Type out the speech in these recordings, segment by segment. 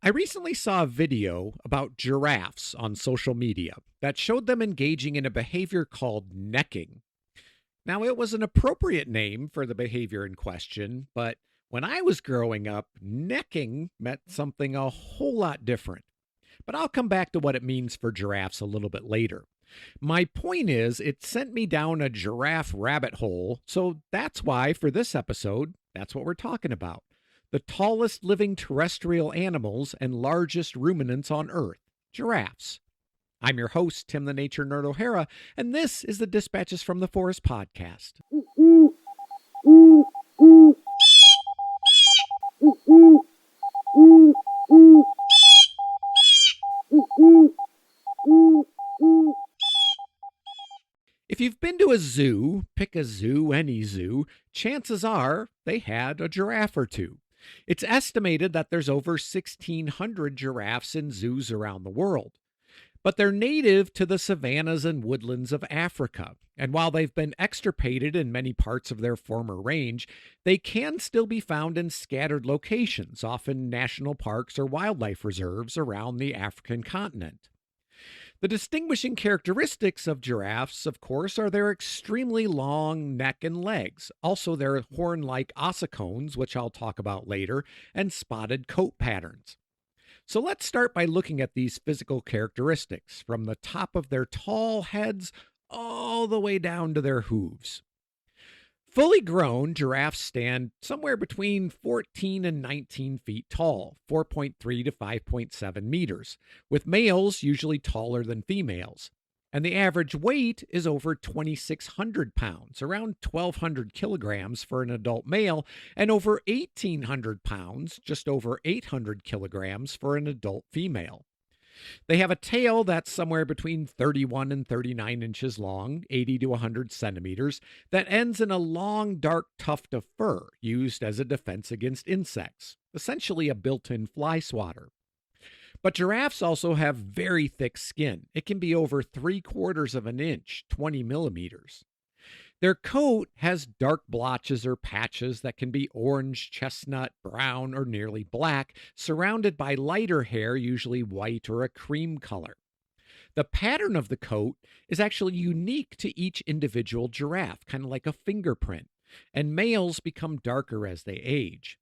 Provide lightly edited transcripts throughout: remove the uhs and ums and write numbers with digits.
I recently saw a video about giraffes on social media that showed them engaging in a behavior called necking. Now, it was an appropriate name for the behavior in question, but when I was growing up, necking meant something a whole lot different. But I'll come back to what it means for giraffes a little bit later. My point is, it sent me down a giraffe rabbit hole, so that's why for this episode, that's what we're talking about. The tallest living terrestrial animals and largest ruminants on Earth, giraffes. I'm your host, Tim the Nature Nerd O'Hara, and this is the Dispatches from the Forest podcast. If you've been to a zoo, pick a zoo, any zoo, chances are they had a giraffe or two. It's estimated that there's over 1,600 giraffes in zoos around the world. But they're native to the savannas and woodlands of Africa. And while they've been extirpated in many parts of their former range, they can still be found in scattered locations, often national parks or wildlife reserves around the African continent. The distinguishing characteristics of giraffes, of course, are their extremely long neck and legs, also their horn like ossicones, which I'll talk about later, and spotted coat patterns. So let's start by looking at these physical characteristics from the top of their tall heads all the way down to their hooves. Fully grown, giraffes stand somewhere between 14 and 19 feet tall, 4.3 to 5.7 meters, with males usually taller than females. And the average weight is over 2,600 pounds, around 1,200 kilograms for an adult male, and over 1,800 pounds, just over 800 kilograms for an adult female. They have a tail that's somewhere between 31 and 39 inches long, 80 to 100 centimeters, that ends in a long, dark tuft of fur used as a defense against insects, essentially a built in fly swatter. But giraffes also have very thick skin. It can be over 3/4 of an inch, 20 millimeters. Their coat has dark blotches or patches that can be orange, chestnut, brown, or nearly black, surrounded by lighter hair, usually white or a cream color. The pattern of the coat is actually unique to each individual giraffe, kind of like a fingerprint, and males become darker as they age.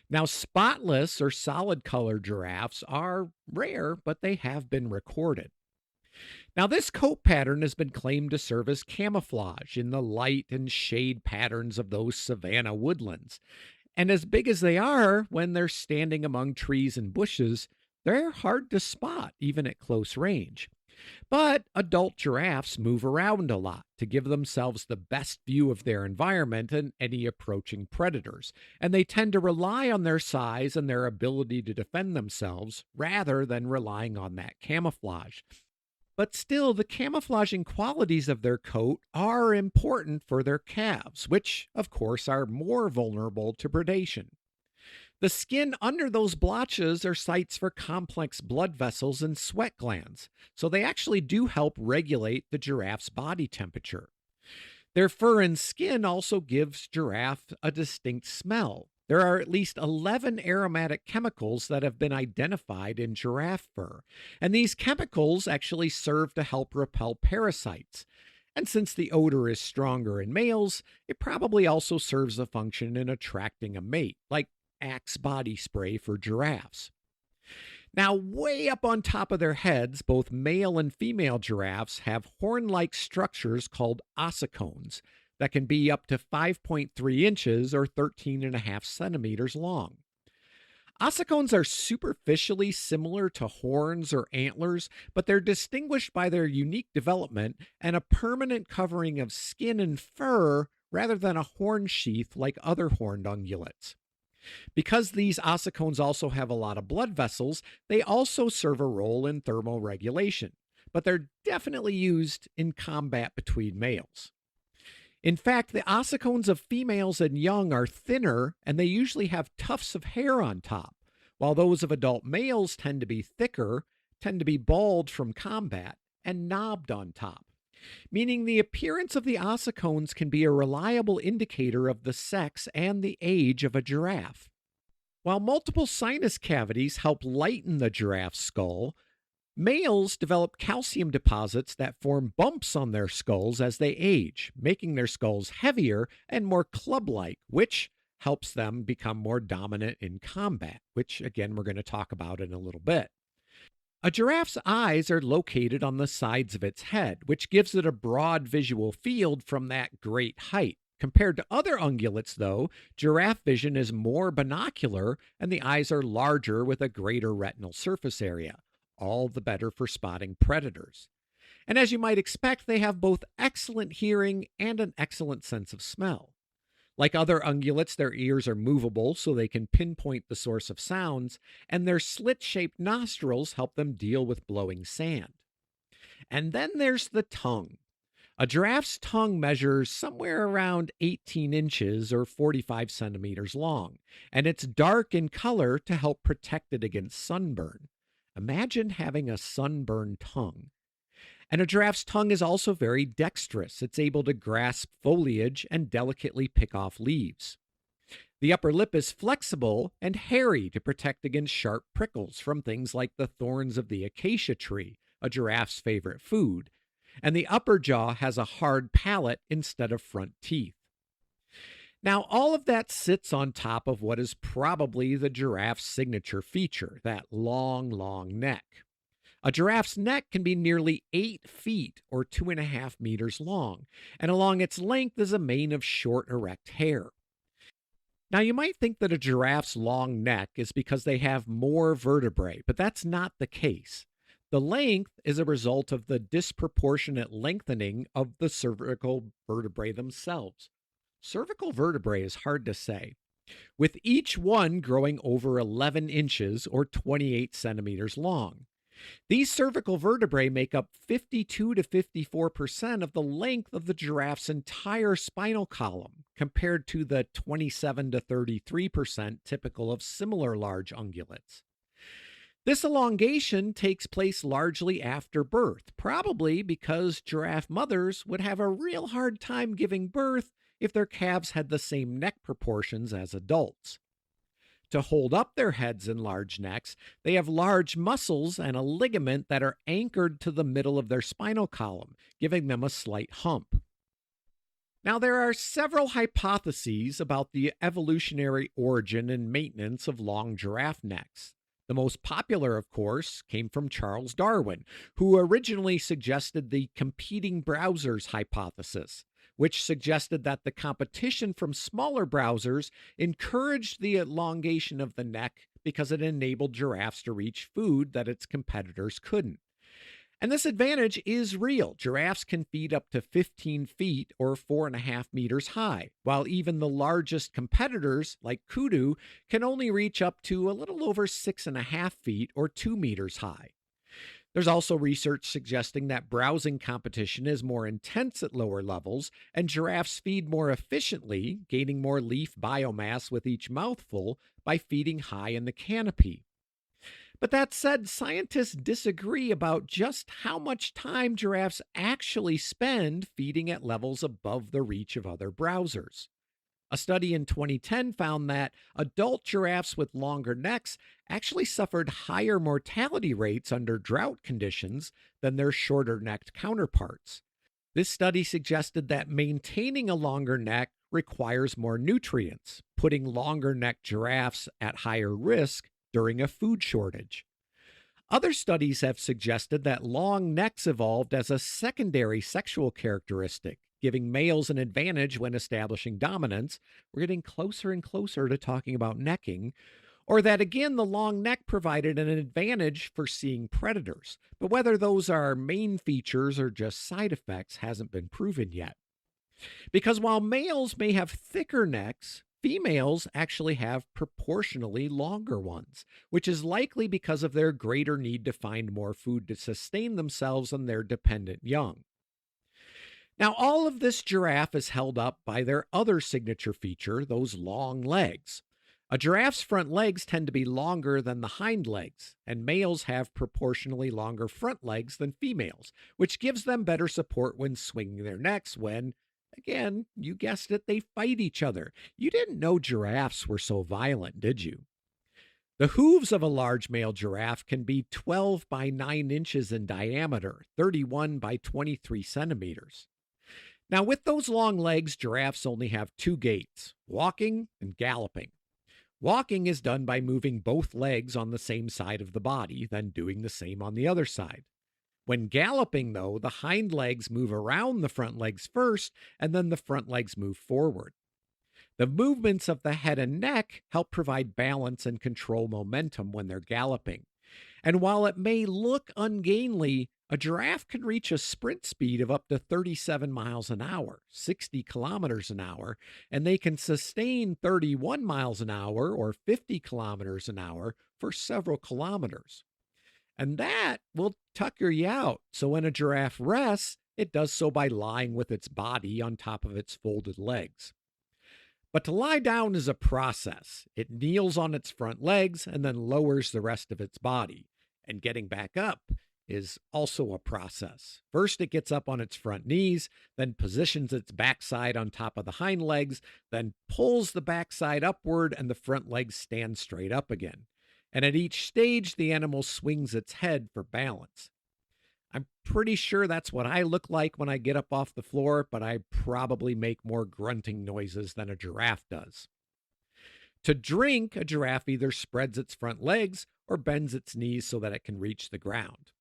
Now, spotless or solid color giraffes are rare, but they have been recorded. Now, this coat pattern has been claimed to serve as camouflage in the light and shade patterns of those savanna woodlands. And as big as they are, when they're standing among trees and bushes, they're hard to spot, even at close range. But adult giraffes move around a lot to give themselves the best view of their environment and any approaching predators, and they tend to rely on their size and their ability to defend themselves rather than relying on that camouflage. But still, the camouflaging qualities of their coat are important for their calves, which, of course, are more vulnerable to predation. The skin under those blotches are sites for complex blood vessels and sweat glands, so they actually do help regulate the giraffe's body temperature. Their fur and skin also gives giraffe a distinct smell. There are at least 11 aromatic chemicals that have been identified in giraffe fur, and these chemicals actually serve to help repel parasites. And since the odor is stronger in males, it probably also serves a function in attracting a mate, like Axe body spray for giraffes. Now, way up on top of their heads, both male and female giraffes have horn like structures called ossicones that can be up to 5.3 inches or 13.5 centimeters long. Ossicones are superficially similar to horns or antlers, but they're distinguished by their unique development and a permanent covering of skin and fur rather than a horn sheath like other horned ungulates. Because these ossicones also have a lot of blood vessels, they also serve a role in thermal regulation, but they're definitely used in combat between males. In fact, the ossicones of females and young are thinner, and they usually have tufts of hair on top, while those of adult males tend to be thicker, tend to be bald from combat, and knobbed on top, meaning the appearance of the ossicones can be a reliable indicator of the sex and the age of a giraffe. While multiple sinus cavities help lighten the giraffe's skull, males develop calcium deposits that form bumps on their skulls as they age, making their skulls heavier and more club like, which helps them become more dominant in combat, which again we're going to talk about in a little bit. A giraffe's eyes are located on the sides of its head, which gives it a broad visual field from that great height. Compared to other ungulates, though, giraffe vision is more binocular and the eyes are larger with a greater retinal surface area, all the better for spotting predators. And as you might expect, they have both excellent hearing and an excellent sense of smell. Like other ungulates, their ears are movable so they can pinpoint the source of sounds, and their slit shaped nostrils help them deal with blowing sand. And then there's the tongue. A giraffe's tongue measures somewhere around 18 inches or 45 centimeters long, and it's dark in color to help protect it against sunburn. Imagine having a sunburned tongue. And a giraffe's tongue is also very dexterous. It's able to grasp foliage and delicately pick off leaves. The upper lip is flexible and hairy to protect against sharp prickles from things like the thorns of the acacia tree, a giraffe's favorite food. And the upper jaw has a hard palate instead of front teeth. Now, all of that sits on top of what is probably the giraffe's signature feature, that long, long neck. A giraffe's neck can be nearly 8 feet or 2.5 meters long, and along its length is a mane of short, erect hair. Now, you might think that a giraffe's long neck is because they have more vertebrae, but that's not the case. The length is a result of the disproportionate lengthening of the cervical vertebrae themselves. Cervical vertebrae is hard to say, with each one growing over 11 inches or 28 centimeters long. These cervical vertebrae make up 52 to 54% of the length of the giraffe's entire spinal column, compared to the 27 to 33% typical of similar large ungulates. This elongation takes place largely after birth, probably because giraffe mothers would have a real hard time giving birth if their calves had the same neck proportions as adults. To hold up their heads and large necks, they have large muscles and a ligament that are anchored to the middle of their spinal column, giving them a slight hump. Now, there are several hypotheses about the evolutionary origin and maintenance of long giraffe necks. The most popular, of course, came from Charles Darwin, who originally suggested the competing browsers hypothesis, which suggested that the competition from smaller browsers encouraged the elongation of the neck because it enabled giraffes to reach food that its competitors couldn't. And this advantage is real. Giraffes can feed up to 15 feet or 4.5 meters high, while even the largest competitors, like kudu, can only reach up to a little over 6.5 feet or 2 meters high. There's also research suggesting that browsing competition is more intense at lower levels, and giraffes feed more efficiently, gaining more leaf biomass with each mouthful by feeding high in the canopy. But that said, scientists disagree about just how much time giraffes actually spend feeding at levels above the reach of other browsers. A study in 2010 found that adult giraffes with longer necks actually suffered higher mortality rates under drought conditions than their shorter necked counterparts. This study suggested that maintaining a longer neck requires more nutrients, putting longer necked giraffes at higher risk during a food shortage. Other studies have suggested that long necks evolved as a secondary sexual characteristic, giving males an advantage when establishing dominance. We're getting closer and closer to talking about necking. Or that again, the long neck provided an advantage for seeing predators. But whether those are main features or just side effects hasn't been proven yet. Because while males may have thicker necks, females actually have proportionally longer ones, which is likely because of their greater need to find more food to sustain themselves and their dependent young. Now, all of this giraffe is held up by their other signature feature, those long legs. A giraffe's front legs tend to be longer than the hind legs, and males have proportionally longer front legs than females, which gives them better support when swinging their necks when, again, you guessed it, they fight each other. You didn't know giraffes were so violent, did you? The hooves of a large male giraffe can be 12 by 9 inches in diameter, 31 by 23 centimeters. Now, with those long legs, giraffes only have two gaits: walking and galloping. Walking is done by moving both legs on the same side of the body, then doing the same on the other side. When galloping, though, the hind legs move around the front legs first, and then the front legs move forward. The movements of the head and neck help provide balance and control momentum when they're galloping. And while it may look ungainly, a giraffe can reach a sprint speed of up to 37 miles an hour, 60 kilometers an hour, and they can sustain 31 miles an hour or 50 kilometers an hour for several kilometers. And that will tucker you out. So when a giraffe rests, it does so by lying with its body on top of its folded legs. But to lie down is a process. It kneels on its front legs and then lowers the rest of its body. And getting back up is also a process. First, it gets up on its front knees, then positions its backside on top of the hind legs, then pulls the backside upward, and the front legs stand straight up again. And at each stage, the animal swings its head for balance. I'm pretty sure that's what I look like when I get up off the floor, but I probably make more grunting noises than a giraffe does. To drink, a giraffe either spreads its front legs or bends its knees so that it can reach the ground.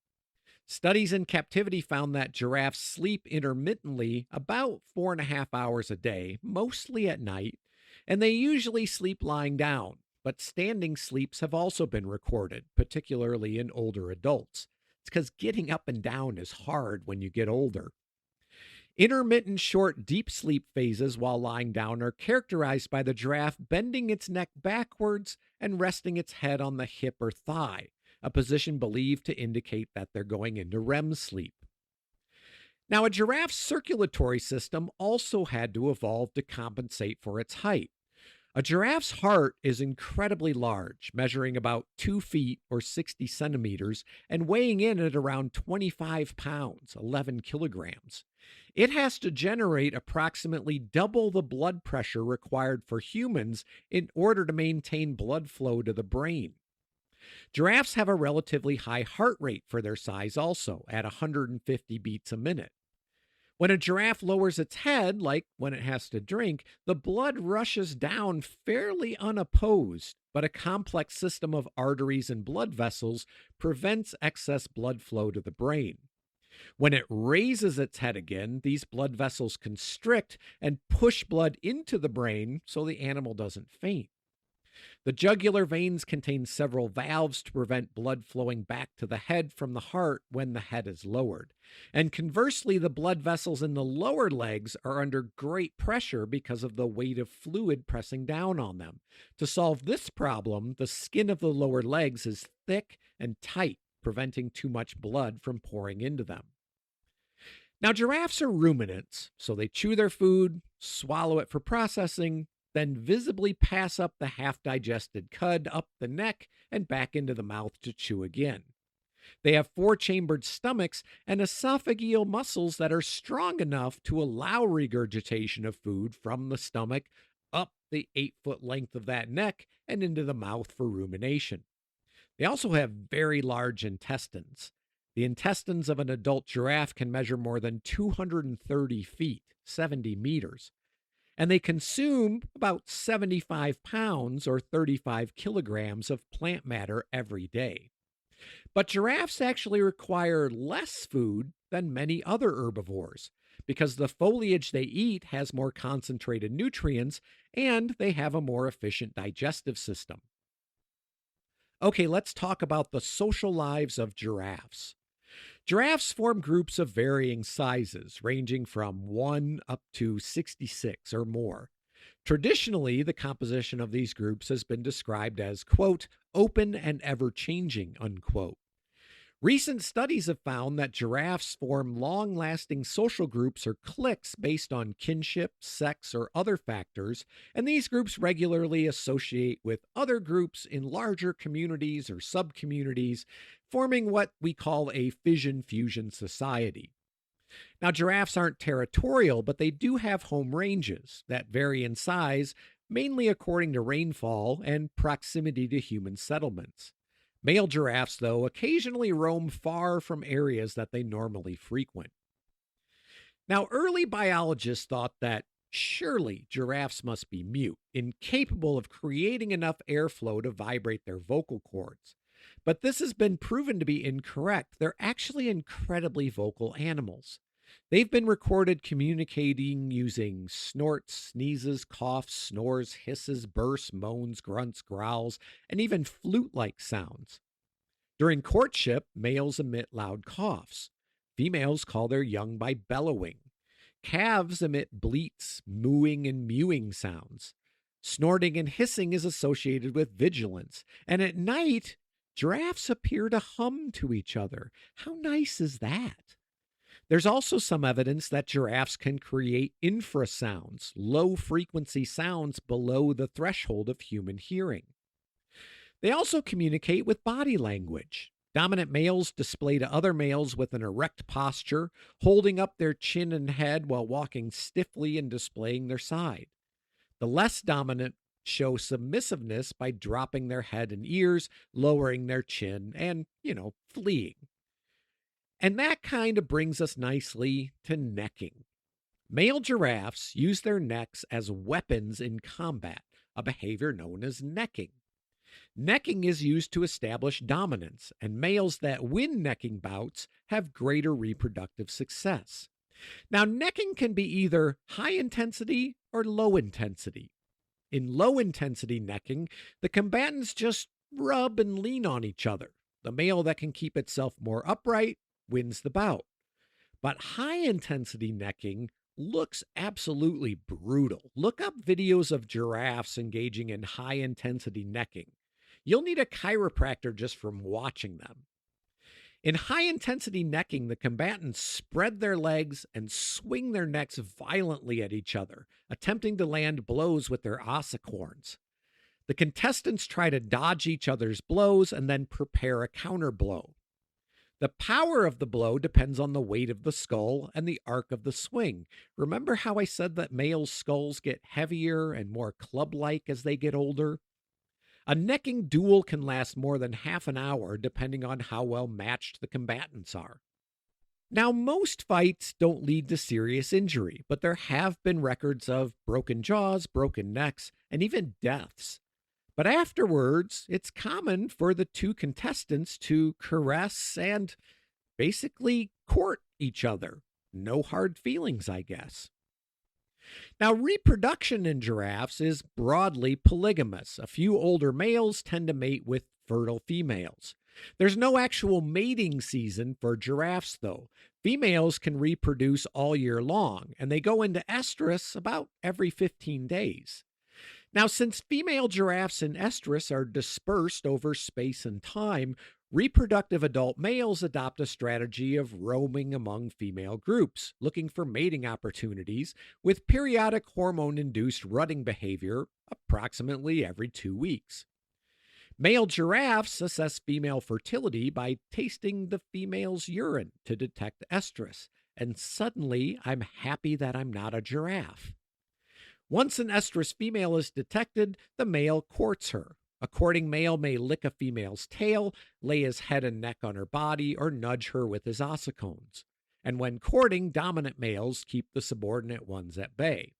Studies in captivity found that giraffes sleep intermittently about 4.5 hours a day, mostly at night, and they usually sleep lying down, but standing sleeps have also been recorded, particularly in older adults. It's because getting up and down is hard when you get older. Intermittent short deep sleep phases while lying down are characterized by the giraffe bending its neck backwards and resting its head on the hip or thigh, a position believed to indicate that they're going into REM sleep. Now, a giraffe's circulatory system also had to evolve to compensate for its height. A giraffe's heart is incredibly large, measuring about 2 feet or 60 centimeters and weighing in at around 25 pounds, 11 kilograms. It has to generate approximately double the blood pressure required for humans in order to maintain blood flow to the brain. Giraffes have a relatively high heart rate for their size also, at 150 beats a minute. When a giraffe lowers its head, like when it has to drink, the blood rushes down fairly unopposed, but a complex system of arteries and blood vessels prevents excess blood flow to the brain. When it raises its head again, these blood vessels constrict and push blood into the brain so the animal doesn't faint. The jugular veins contain several valves to prevent blood flowing back to the head from the heart when the head is lowered. And conversely, the blood vessels in the lower legs are under great pressure because of the weight of fluid pressing down on them. To solve this problem, the skin of the lower legs is thick and tight, preventing too much blood from pouring into them. Now, giraffes are ruminants, so they chew their food, swallow it for processing, then visibly pass up the half-digested cud up the neck and back into the mouth to chew again. They have 4-chambered stomachs and esophageal muscles that are strong enough to allow regurgitation of food from the stomach up the 8-foot length of that neck and into the mouth for rumination. They also have very large intestines. The intestines of an adult giraffe can measure more than 230 feet, 70 meters. And they consume about 75 pounds or 35 kilograms of plant matter every day. But giraffes actually require less food than many other herbivores because the foliage they eat has more concentrated nutrients and they have a more efficient digestive system. Okay, let's talk about the social lives of giraffes. Giraffes form groups of varying sizes, ranging from 1 up to 66 or more. Traditionally, the composition of these groups has been described as, quote, open and ever-changing, unquote. Recent studies have found that giraffes form long-lasting social groups or cliques based on kinship, sex, or other factors, and these groups regularly associate with other groups in larger communities or subcommunities, forming what we call a fission-fusion society. Now, giraffes aren't territorial, but they do have home ranges that vary in size, mainly according to rainfall and proximity to human settlements. Male giraffes, though, occasionally roam far from areas that they normally frequent. Now, early biologists thought that surely giraffes must be mute, incapable of creating enough airflow to vibrate their vocal cords. But this has been proven to be incorrect. They're actually incredibly vocal animals. They've been recorded communicating using snorts, sneezes, coughs, snores, hisses, bursts, moans, grunts, growls, and even flute like sounds. During courtship, males emit loud coughs. Females call their young by bellowing. Calves emit bleats, mooing, and mewing sounds. Snorting and hissing is associated with vigilance. And at night, giraffes appear to hum to each other. How nice is that? There's also some evidence that giraffes can create infrasounds, low frequency sounds below the threshold of human hearing. They also communicate with body language. Dominant males display to other males with an erect posture, holding up their chin and head while walking stiffly and displaying their side. The less dominant show submissiveness by dropping their head and ears, lowering their chin, and, fleeing. And that kind of brings us nicely to necking. Male giraffes use their necks as weapons in combat, a behavior known as necking. Necking is used to establish dominance, and males that win necking bouts have greater reproductive success. Now, necking can be either high intensity or low intensity. In low intensity necking, the combatants just rub and lean on each other. The male that can keep itself more upright wins the bout. But high intensity necking looks absolutely brutal. Look up videos of giraffes engaging in high intensity necking. You'll need a chiropractor just from watching them. In high intensity necking, the combatants spread their legs and swing their necks violently at each other, attempting to land blows with their ossicones. The contestants try to dodge each other's blows and then prepare a counter blow. The power of the blow depends on the weight of the skull and the arc of the swing. Remember how I said that male skulls get heavier and more club-like as they get older? A necking duel can last more than half an hour depending on how well matched the combatants are. Now, most fights don't lead to serious injury, but there have been records of broken jaws, broken necks, and even deaths. But afterwards, it's common for the two contestants to caress and basically court each other. No hard feelings, I guess. Now, reproduction in giraffes is broadly polygamous. A few older males tend to mate with fertile females. There's no actual mating season for giraffes, though. Females can reproduce all year long, and they go into estrus about every 15 days. Now, since female giraffes in estrus are dispersed over space and time, reproductive adult males adopt a strategy of roaming among female groups, looking for mating opportunities with periodic hormone-induced rutting behavior approximately every 2 weeks. Male giraffes assess female fertility by tasting the female's urine to detect estrus, and suddenly I'm happy that I'm not a giraffe. Once an estrus female is detected, the male courts her. A courting male may lick a female's tail, lay his head and neck on her body, or nudge her with his ossicones. And when courting, dominant males keep the subordinate ones at bay.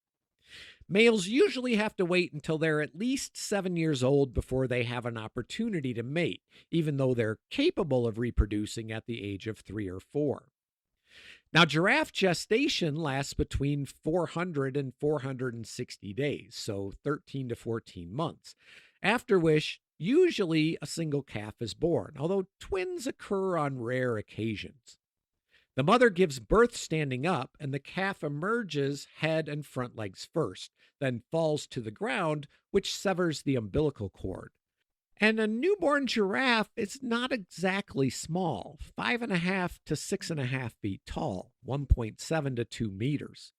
Males usually have to wait until they're at least 7 years old before they have an opportunity to mate, even though they're capable of reproducing at the age of 3 or 4. Now, giraffe gestation lasts between 400 and 460 days, so 13 to 14 months, after which usually a single calf is born, although twins occur on rare occasions. The mother gives birth standing up, and the calf emerges head and front legs first, then falls to the ground, which severs the umbilical cord. And a newborn giraffe is not exactly small, 5.5 to 6.5 feet tall, 1.7 to 2 meters.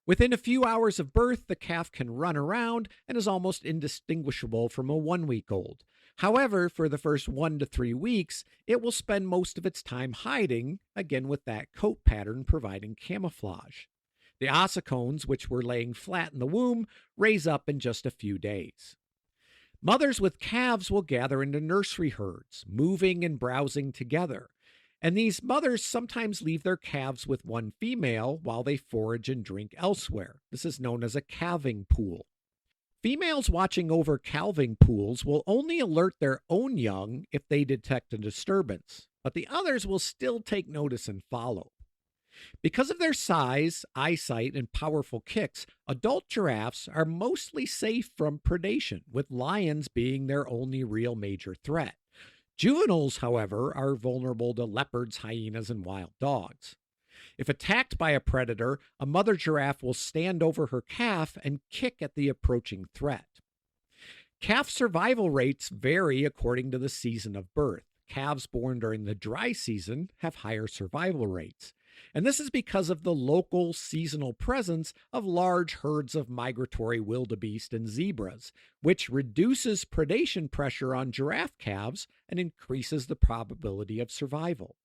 Within a few hours of birth, the calf can run around and is almost indistinguishable from a 1-week-old. However, for the first 1 to 3 weeks, it will spend most of its time hiding, again with that coat pattern providing camouflage. The ossicones, which were laying flat in the womb, raise up in just a few days. Mothers with calves will gather into nursery herds, moving and browsing together. And these mothers sometimes leave their calves with one female while they forage and drink elsewhere. This is known as a calving pool. Females watching over calving pools will only alert their own young if they detect a disturbance, but the others will still take notice and follow. Because of their size, eyesight, and powerful kicks, adult giraffes are mostly safe from predation, with lions being their only real major threat. Juveniles, however, are vulnerable to leopards, hyenas, and wild dogs. If attacked by a predator, a mother giraffe will stand over her calf and kick at the approaching threat. Calf survival rates vary according to the season of birth. Calves born during the dry season have higher survival rates. And this is because of the local seasonal presence of large herds of migratory wildebeest and zebras, which reduces predation pressure on giraffe calves and increases the probability of survival.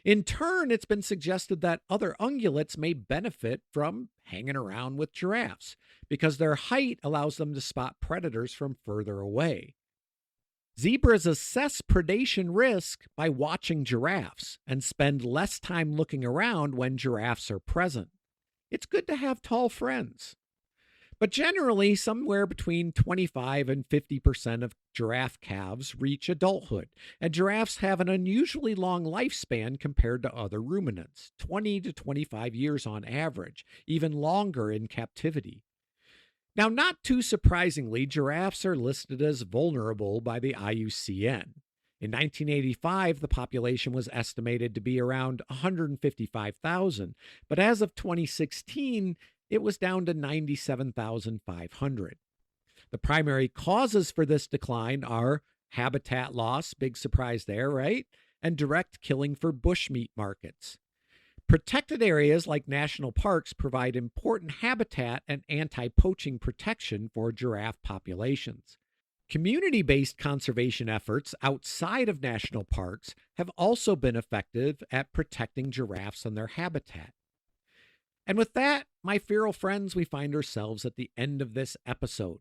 In turn, it's been suggested that other ungulates may benefit from hanging around with giraffes because their height allows them to spot predators from further away. Zebras assess predation risk by watching giraffes and spend less time looking around when giraffes are present. It's good to have tall friends. But generally, somewhere between 25 and 50% of giraffe calves reach adulthood, and giraffes have an unusually long lifespan compared to other ruminants, 20 to 25 years on average, even longer in captivity. Now, not too surprisingly, giraffes are listed as vulnerable by the IUCN. In 1985, the population was estimated to be around 155,000, but as of 2016, it was down to 97,500. The primary causes for this decline are habitat loss, big surprise there, right? And direct killing for bushmeat markets. Protected areas like national parks provide important habitat and anti-poaching protection for giraffe populations. Community-based conservation efforts outside of national parks have also been effective at protecting giraffes and their habitat. And with that, my feral friends, we find ourselves at the end of this episode.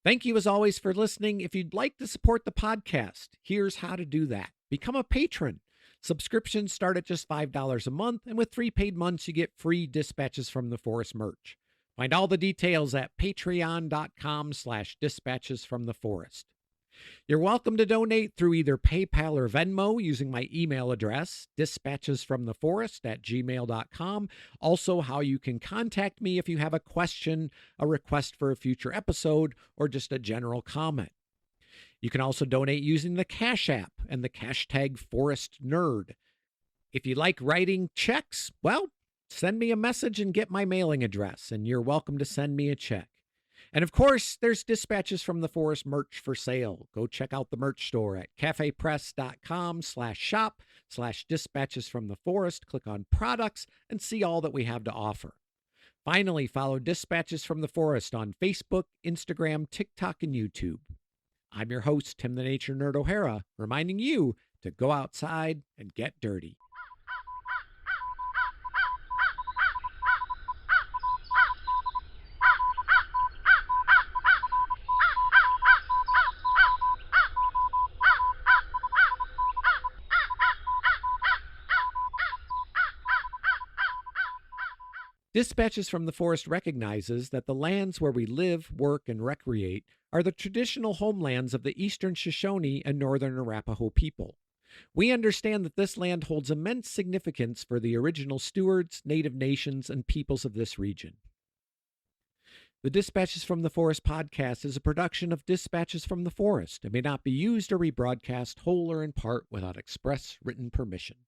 Thank you as always for listening. If you'd like to support the podcast, here's how to do that. Become a patron. Subscriptions start at just $5 a month, and with 3 paid months, you get free Dispatches from the Forest merch. Find all the details at patreon.com/dispatchesfromtheforest. You're welcome to donate through either PayPal or Venmo using my email address, dispatchesfromtheforest@gmail.com. Also, how you can contact me if you have a question, a request for a future episode, or just a general comment. You can also donate using the Cash App and the hashtag ForestNerd. If you like writing checks, well, send me a message and get my mailing address, and you're welcome to send me a check. And of course, there's Dispatches from the Forest merch for sale. Go check out the merch store at cafepress.com/shop/Dispatches from the Forest. Click on products and see all that we have to offer. Finally, follow Dispatches from the Forest on Facebook, Instagram, TikTok, and YouTube. I'm your host, Tim the Nature Nerd O'Hara, reminding you to go outside and get dirty. Dispatches from the Forest recognizes that the lands where we live, work, and recreate are the traditional homelands of the Eastern Shoshone and Northern Arapaho people. We understand that this land holds immense significance for the original stewards, Native nations, and peoples of this region. The Dispatches from the Forest podcast is a production of Dispatches from the Forest and may not be used or rebroadcast whole or in part without express written permission.